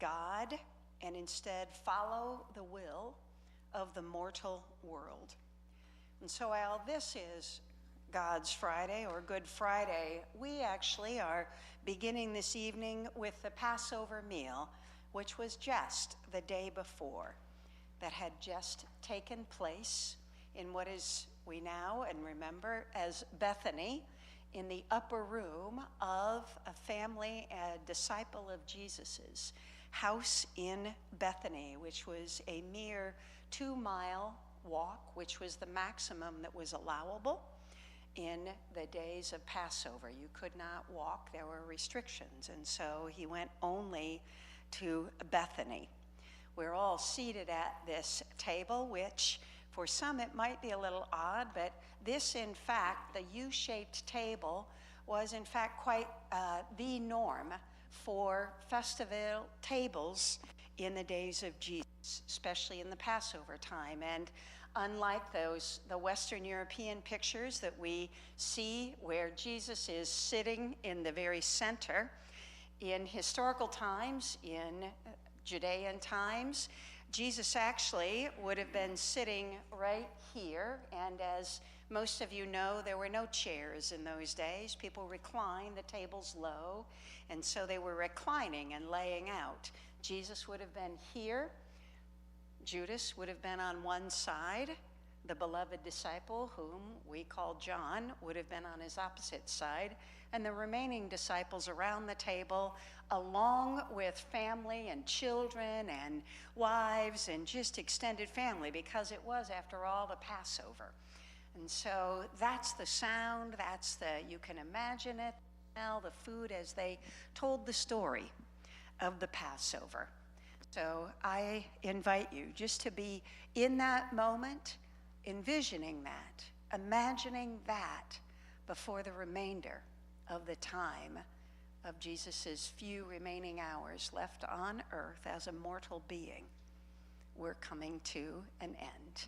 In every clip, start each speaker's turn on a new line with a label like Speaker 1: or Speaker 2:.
Speaker 1: God and instead follow the will of the mortal world. And so while this is God's Friday or Good Friday, we actually are beginning this evening with the Passover meal, which was just the day before, that had just taken place in what is we now and remember as Bethany, in the upper room of a family, a disciple of Jesus's house in Bethany, which was a mere 2-mile walk, which was the maximum that was allowable in the days of Passover. You could not walk, there were restrictions, and so he went only to Bethany. We're all seated at this table, which for some it might be a little odd, but this, in fact, the U-shaped table was in fact quite the norm for festival tables in the days of Jesus, especially in the Passover time. And unlike the Western European pictures that we see where Jesus is sitting in the very center, in historical times, in Judean times, Jesus actually would have been sitting right here, and as most of you know, there were no chairs in those days. People reclined, the table's low, and so they were reclining and laying out. Jesus would have been here. Judas would have been on one side. The beloved disciple, whom we call John, would have been on his opposite side, and the remaining disciples around the table, along with family and children and wives and just extended family, because it was, after all, the Passover. And so that's the sound, you can imagine it, smell the food as they told the story of the Passover. So I invite you just to be in that moment, envisioning that, imagining that before the remainder of the time of Jesus's few remaining hours left on earth as a mortal being were coming to an end.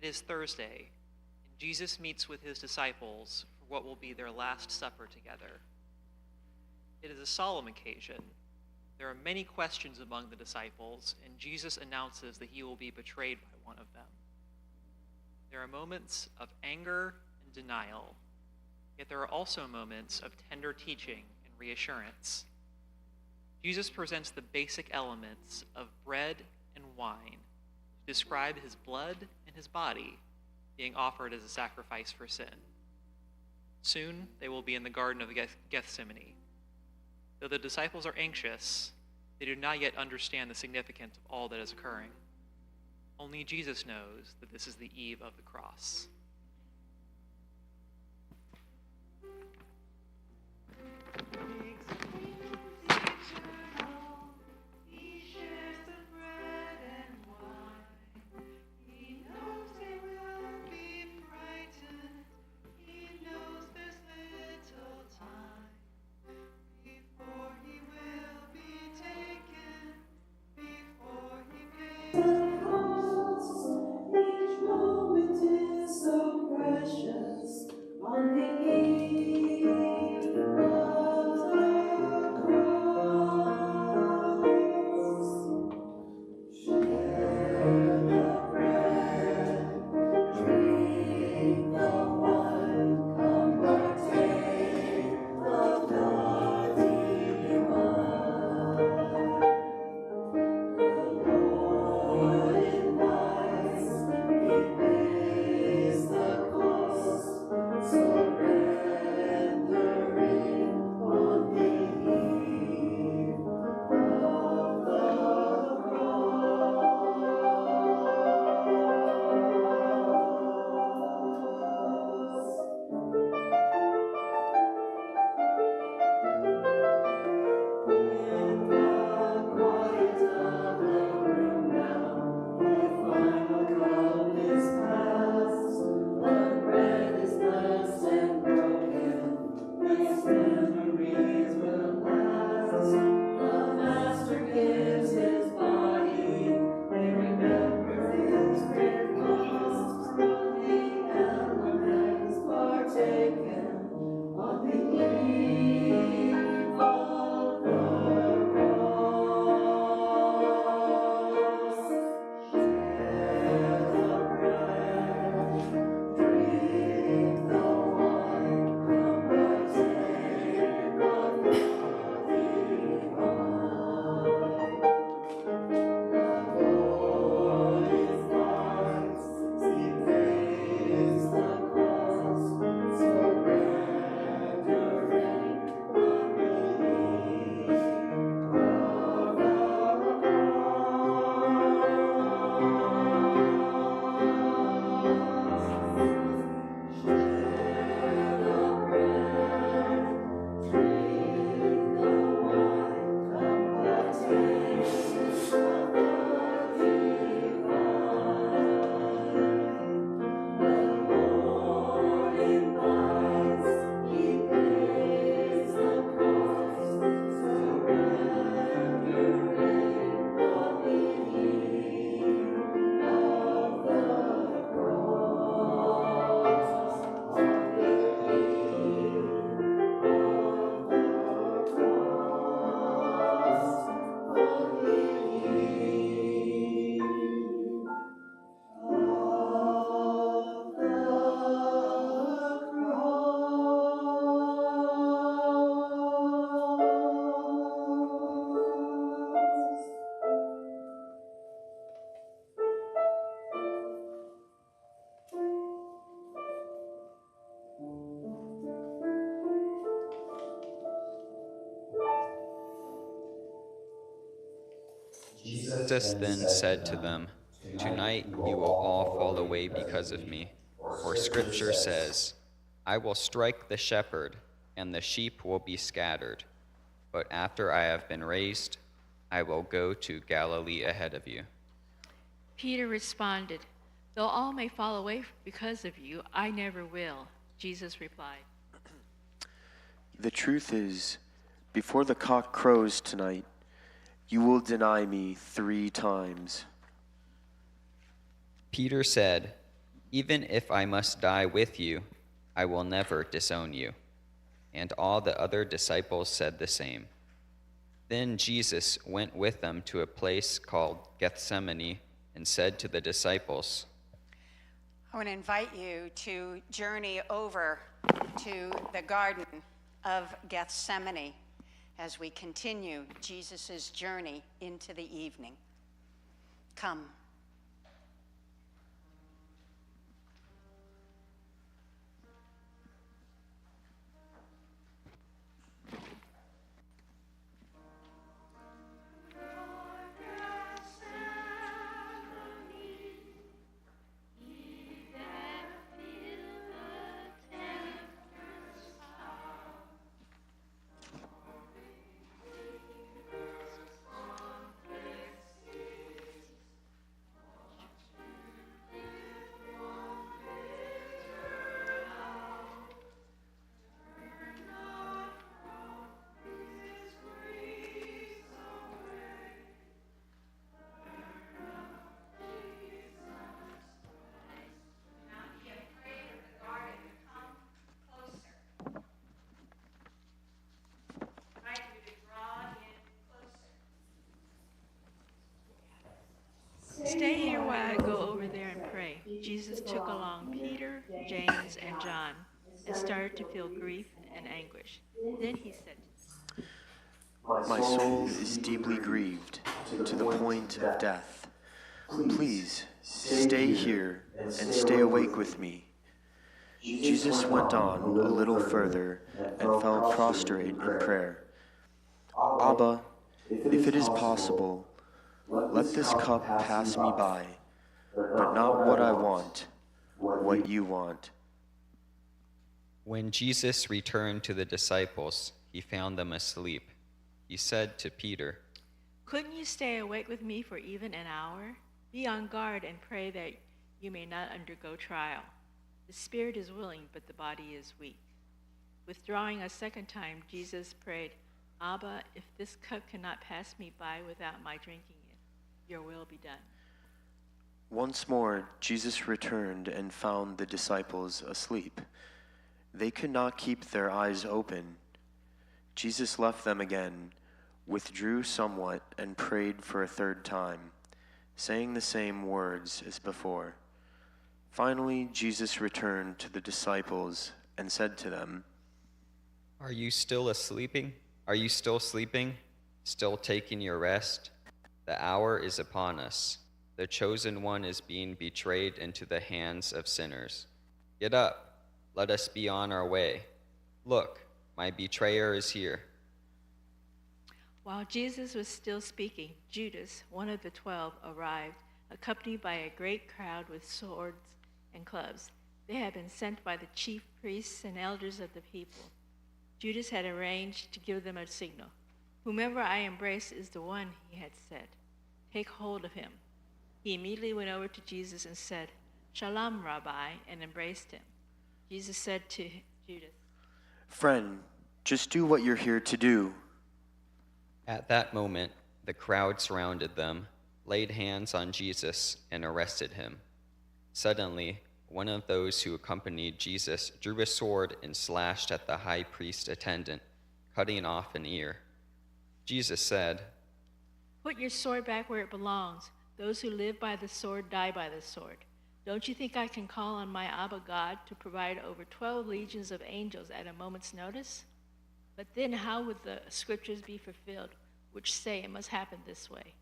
Speaker 2: It is Thursday, and Jesus meets with his disciples for what will be their last supper together. It is a solemn occasion. There are many questions among the disciples, and Jesus announces that he will be betrayed by one of them. There are moments of anger and denial, yet there are also moments of tender teaching and reassurance. Jesus presents the basic elements of bread and wine to describe his blood and his body being offered as a sacrifice for sin. Soon they will be in the Garden of Gethsemane. Though the disciples are anxious, they do not yet understand the significance of all that is occurring. Only Jesus knows that this is the eve of the cross.
Speaker 3: Jesus then said to them, "Tonight you will all fall away because of me. For Scripture says, 'I will strike the shepherd, and the sheep will be scattered.' But after I have been raised, I will go to Galilee ahead of you."
Speaker 4: Peter responded, "Though all may fall away because of you, I never will." Jesus replied,
Speaker 5: "The truth is, before the cock crows tonight, you will deny me 3 times.
Speaker 3: Peter said, "Even if I must die with you, I will never disown you." And all the other disciples said the same. Then Jesus went with them to a place called Gethsemane and said to the disciples,
Speaker 1: I want to invite you to journey over to the Garden of Gethsemane as we continue Jesus' journey into the evening. Come.
Speaker 4: "Stay here while I go over there and pray." Jesus took along Peter, James, and John and started to feel grief and anguish. Then he said,
Speaker 5: My soul is deeply grieved to the point of death. Please stay here and stay awake with me. Jesus went on a little further and fell prostrate in prayer. Abba, if it is possible, let this cup pass me by, but not what I want, what you want.
Speaker 3: When Jesus returned to the disciples, he found them asleep. He said to Peter,
Speaker 4: "Couldn't you stay awake with me for even an hour? Be on guard and pray that you may not undergo trial. The spirit is willing, but the body is weak." Withdrawing a second time, Jesus prayed, "Abba, if this cup cannot pass me by without my drinking it, your will be done."
Speaker 5: Once more, Jesus returned and found the disciples asleep. They could not keep their eyes open. Jesus left them again, withdrew somewhat, and prayed for a 3rd time, saying the same words as before. Finally, Jesus returned to the disciples and said to them,
Speaker 3: "Are you still sleeping? Are you still sleeping? Still taking your rest? The hour is upon us. The chosen one is being betrayed into the hands of sinners. Get up, let us be on our way. Look, my betrayer is here."
Speaker 4: While Jesus was still speaking, Judas, one of the 12, arrived, accompanied by a great crowd with swords and clubs. They had been sent by the chief priests and elders of the people. Judas had arranged to give them a signal. "Whomever I embrace is the one," he had said. "Take hold of him." He immediately went over to Jesus and said, "Shalom, Rabbi," and embraced him. Jesus said to Judas,
Speaker 5: "Friend, just do what you're here to do."
Speaker 3: At that moment, the crowd surrounded them, laid hands on Jesus, and arrested him. Suddenly, one of those who accompanied Jesus drew a sword and slashed at the high priest's attendant, cutting off an ear. Jesus said,
Speaker 4: "Put your sword back where it belongs. Those who live by the sword die by the sword. Don't you think I can call on my Abba God to provide over 12 legions of angels at a moment's notice? But then how would the scriptures be fulfilled, which say it must happen this way?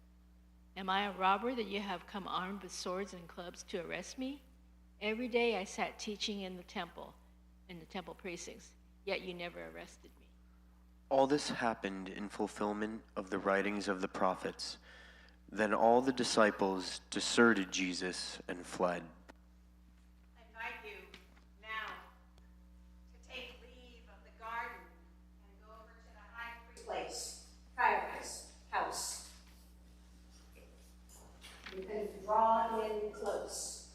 Speaker 4: Am I a robber that you have come armed with swords and clubs to arrest me? Every day I sat teaching in the temple precincts, yet you never arrested me."
Speaker 5: All this happened in fulfillment of the writings of the prophets. Then all the disciples deserted Jesus and fled.
Speaker 1: I invite you now to take leave of the garden and go over to the high priest's Caiaphas' house. You can draw in close.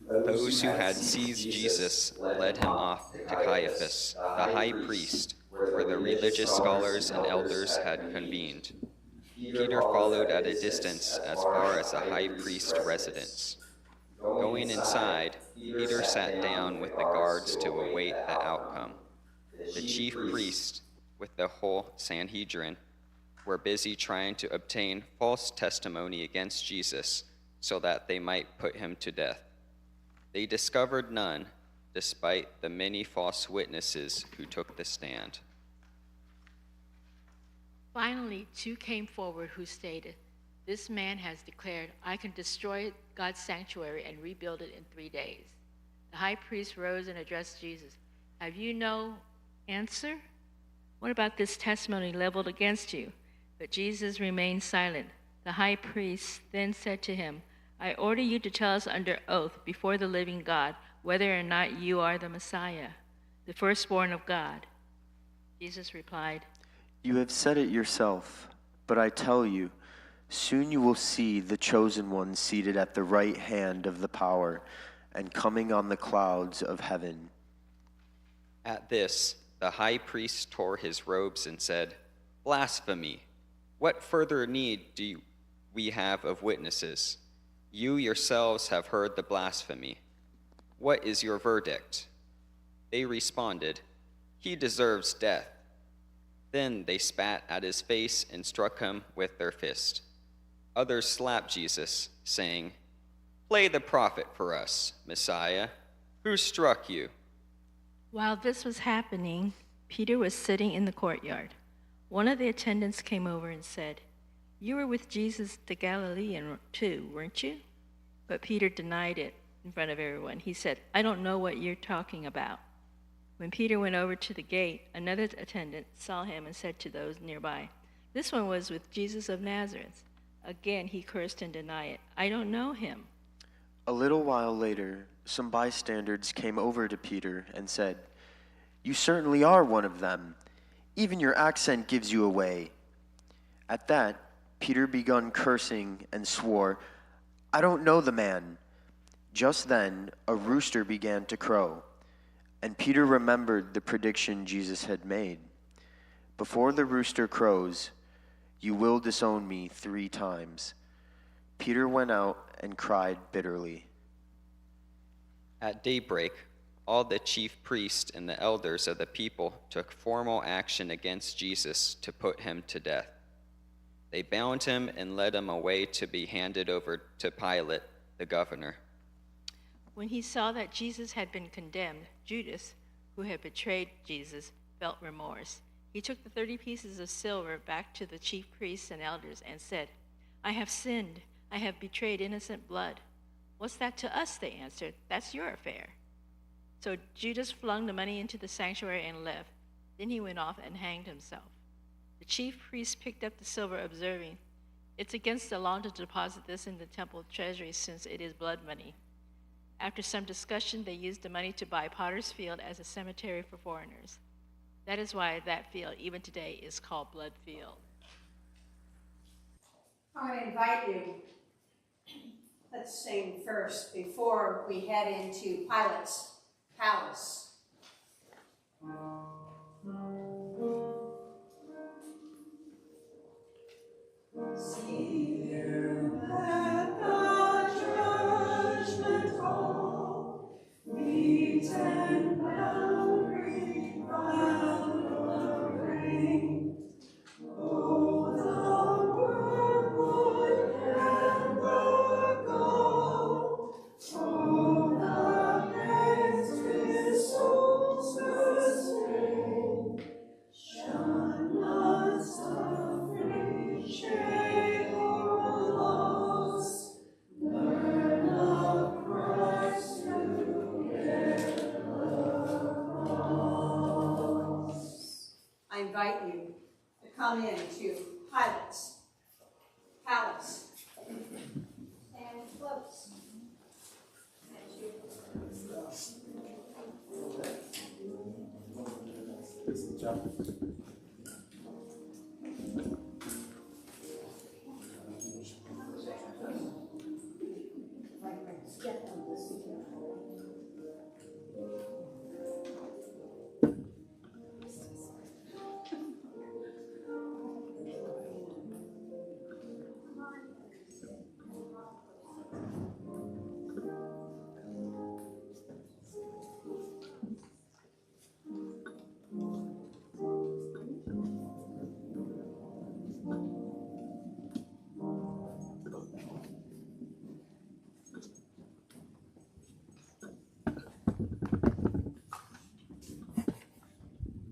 Speaker 3: Those who had seized Jesus led him off to Caiaphas, the high priest, where the religious scholars and elders had convened. Peter followed at a distance as far as the high priest's residence. Going inside, Peter sat down with the guards to await the outcome. The chief priest, with the whole Sanhedrin, were busy trying to obtain false testimony against Jesus so that they might put him to death. They discovered none, despite the many false witnesses who took the stand.
Speaker 4: Finally, 2 came forward who stated, "This man has declared, I can destroy God's sanctuary and rebuild it in 3 days." The high priest rose and addressed Jesus. "Have you no answer? What about this testimony leveled against you?" But Jesus remained silent. The high priest then said to him, "I order you to tell us under oath before the living God whether or not you are the Messiah, the firstborn of God." Jesus replied,
Speaker 5: You have said it yourself, but I tell you, soon you will see the chosen one seated at the right hand of the power and coming on the clouds of heaven.
Speaker 3: At this, the high priest tore his robes and said, "Blasphemy! What further need do we have of witnesses? You yourselves have heard the blasphemy. What is your verdict?" They responded, "He deserves death." Then they spat at his face and struck him with their fist. Others slapped Jesus, saying, "Play the prophet for us, Messiah. Who struck you?"
Speaker 4: While this was happening, Peter was sitting in the courtyard. One of the attendants came over and said, "You were with Jesus the Galilean too, weren't you?" But Peter denied it in front of everyone. He said, "I don't know what you're talking about." When Peter went over to the gate, another attendant saw him and said to those nearby, "This one was with Jesus of Nazareth." Again he cursed and denied it. "I don't know him."
Speaker 5: A little while later, some bystanders came over to Peter and said, "You certainly are one of them. Even your accent gives you away." At that, Peter began cursing and swore, "I don't know the man." Just then, a rooster began to crow, and Peter remembered the prediction Jesus had made. "Before the rooster crows, you will disown me 3 times." Peter went out and cried bitterly.
Speaker 3: At daybreak, all the chief priests and the elders of the people took formal action against Jesus to put him to death. They bound him and led him away to be handed over to Pilate, the governor.
Speaker 4: When he saw that Jesus had been condemned, Judas, who had betrayed Jesus, felt remorse. He took the 30 pieces of silver back to the chief priests and elders and said, "I have sinned. I have betrayed innocent blood." "What's that to us?" they answered. "That's your affair." So Judas flung the money into the sanctuary and left. Then he went off and hanged himself. The chief priests picked up the silver, observing, "It's against the law to deposit this in the temple treasury since it is blood money." After some discussion, they used the money to buy Potter's Field as a cemetery for foreigners. That is why that field, even today, is called Blood Field.
Speaker 1: I want to invite you, let's sing first before we head into Pilate's palace. See you at the judgment hall, meet and boundary round the ring. Oh, the wormwood and the gall, oh, the next his soul's the to come into Pilate's palace. Stand close.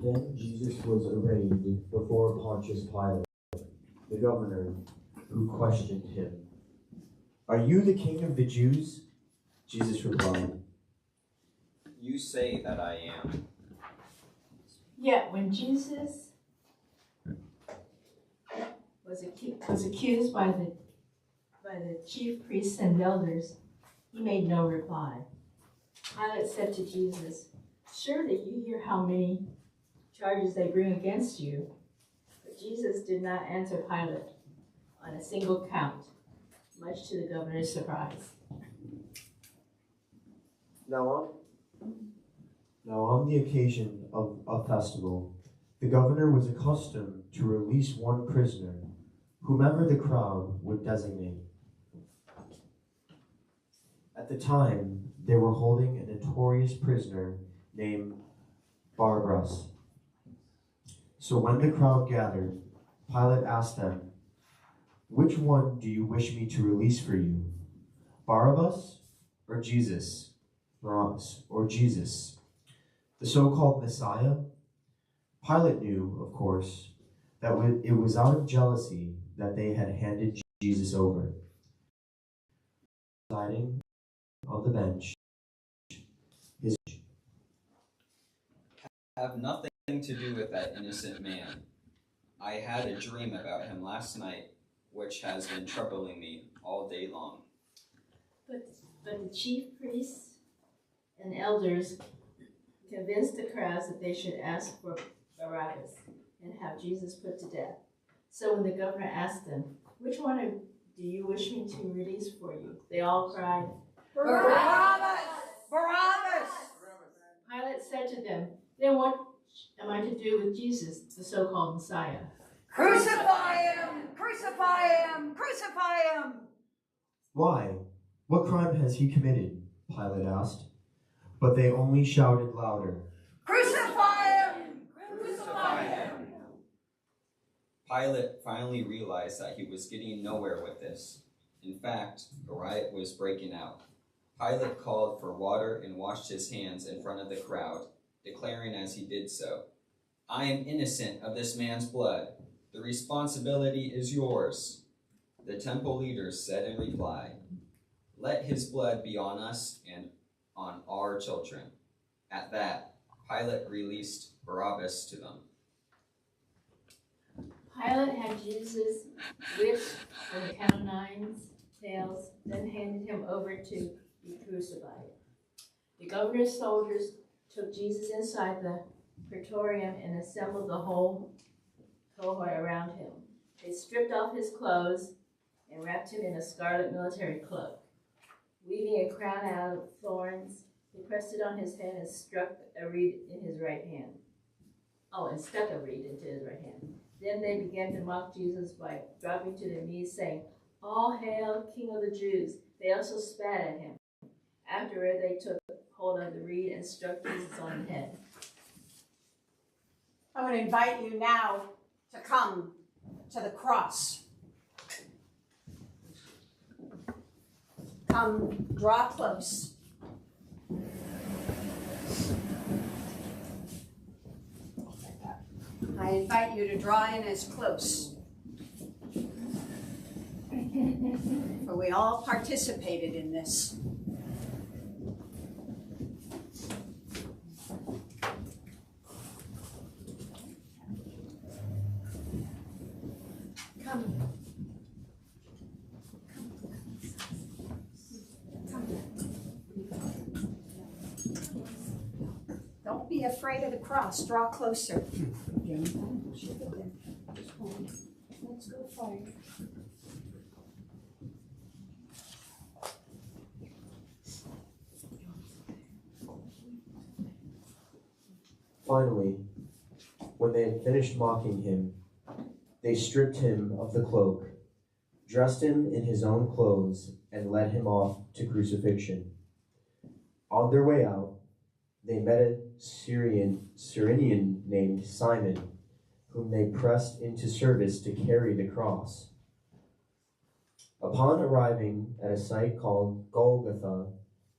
Speaker 6: Then Jesus was arraigned before Pontius Pilate, the governor, who questioned him. "Are you the king of the Jews?" Jesus replied,
Speaker 3: You say that I am.
Speaker 4: Yet when Jesus was accused by the chief priests and elders, he made no reply. Pilate said to Jesus, "Surely you hear how many charges they bring against you." But Jesus did not answer Pilate on a single count, much to the governor's surprise.
Speaker 6: Now on the occasion of a festival, the governor was accustomed to release one prisoner, whomever the crowd would designate. At the time, they were holding a notorious prisoner named Barabbas. So when the crowd gathered, Pilate asked them, "Which one do you wish me to release for you, Barabbas or Jesus?" Barabbas or Jesus, the so-called Messiah? Pilate knew, of course, that it was out of jealousy that they had handed Jesus over. Sitting on the bench,
Speaker 3: Have nothing to do with that innocent man. I had a dream about him last night, which has been troubling me all day long.
Speaker 4: But the chief priests and elders convinced the crowds that they should ask for Barabbas and have Jesus put to death. So when the governor asked them, "Which one do you wish me to release for you?" they all cried,
Speaker 1: Barabbas! Barabbas!
Speaker 4: Pilate said to them, "Then what am I to do with Jesus, the so-called Messiah?"
Speaker 1: Crucify him! Crucify him! Crucify him!
Speaker 6: "Why? What crime has he committed?" Pilate asked. But they only shouted louder,
Speaker 1: Crucify him! Crucify him!
Speaker 3: Pilate finally realized that he was getting nowhere with this. In fact, a riot was breaking out. Pilate called for water and washed his hands in front of the crowd, declaring as he did so, "I am innocent of this man's blood. The responsibility is yours." The temple leaders said in reply, "Let his blood be on us and on our children." At that, Pilate released Barabbas to them.
Speaker 4: Pilate had Jesus whipped with a cat o' nine tails, then handed him over to be crucified. The governor's soldiers took Jesus inside the praetorium and assembled the whole cohort around him. They stripped off his clothes and wrapped him in a scarlet military cloak. Weaving a crown out of thorns, they pressed it on his head and struck a reed in his right hand. And stuck a reed into his right hand. Then they began to mock Jesus by dropping to their knees, saying, "All hail, King of the Jews." They also spat at him. Afterward, they took hold of the reed and struck Jesus on the head.
Speaker 1: I would invite you now to come to the cross. Come, draw close. I invite you to draw in as close. For we all participated in this.
Speaker 7: Don't be afraid of the cross. Draw closer. Let's go fire.
Speaker 6: Finally, when they had finished mocking him, they stripped him of the cloak, dressed him in his own clothes, and led him off to crucifixion. On their way out, they met a Cyrenian named Simon, whom they pressed into service to carry the cross. Upon arriving at a site called Golgotha,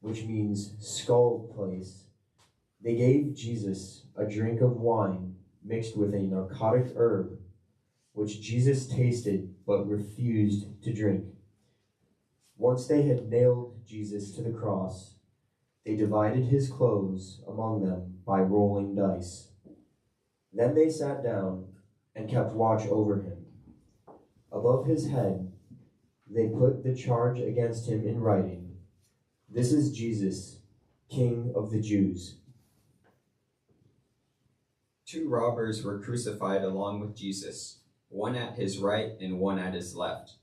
Speaker 6: which means skull place, they gave Jesus a drink of wine mixed with a narcotic herb, which Jesus tasted but refused to drink. Once they had nailed Jesus to the cross, they divided his clothes among them by rolling dice. Then they sat down and kept watch over him. Above his head, they put the charge against him in writing, "This is Jesus, King of the Jews."
Speaker 3: 2 robbers were crucified along with Jesus, one at his right and one at his left.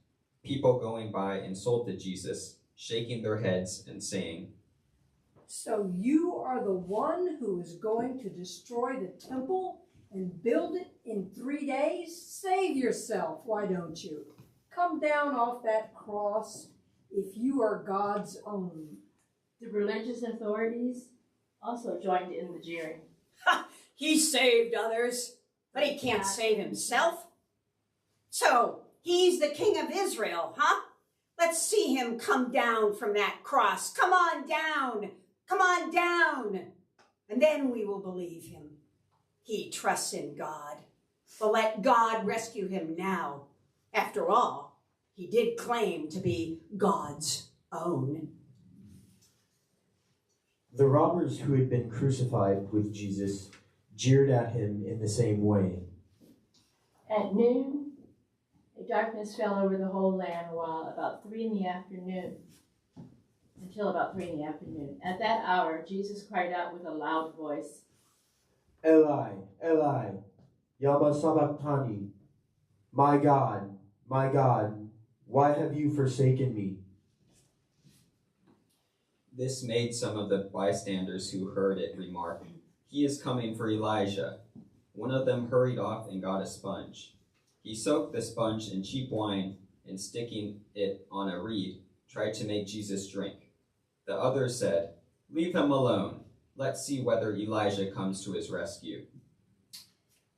Speaker 3: People going by insulted Jesus, shaking their heads and saying,
Speaker 8: "So you are the one who is going to destroy the temple and build it in 3 days? Save yourself, why don't you? Come down off that cross if you are God's own."
Speaker 4: The religious authorities also joined in the jeering.
Speaker 7: He saved others, but he can't save himself. So he's the king of Israel, huh? Let's see him come down from that cross. Come on down. Come on down. And then we will believe him. He trusts in God. But let God rescue him now. After all, he did claim to be God's own.
Speaker 6: The robbers who had been crucified with Jesus jeered at him in the same way.
Speaker 4: At noon, a darkness fell over the whole land until about 3 in the afternoon. At that hour, Jesus cried out with a loud voice,
Speaker 6: "Eli, Eli, lama sabachthani, my God, why have you forsaken me?"
Speaker 3: This made some of the bystanders who heard it remark, "He is coming for Elijah." One of them hurried off and got a sponge. He soaked the sponge in cheap wine and, sticking it on a reed, tried to make Jesus drink. The other said, "Leave him alone. Let's see whether Elijah comes to his rescue."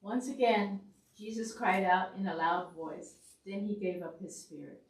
Speaker 4: Once again, Jesus cried out in a loud voice. Then he gave up his spirit.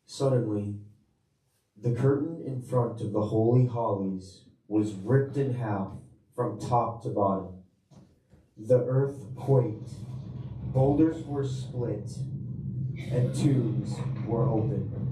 Speaker 6: Suddenly, the curtain in front of the Holy Holies was ripped in half from top to bottom. The earth quaked, boulders were split, and tombs were opened.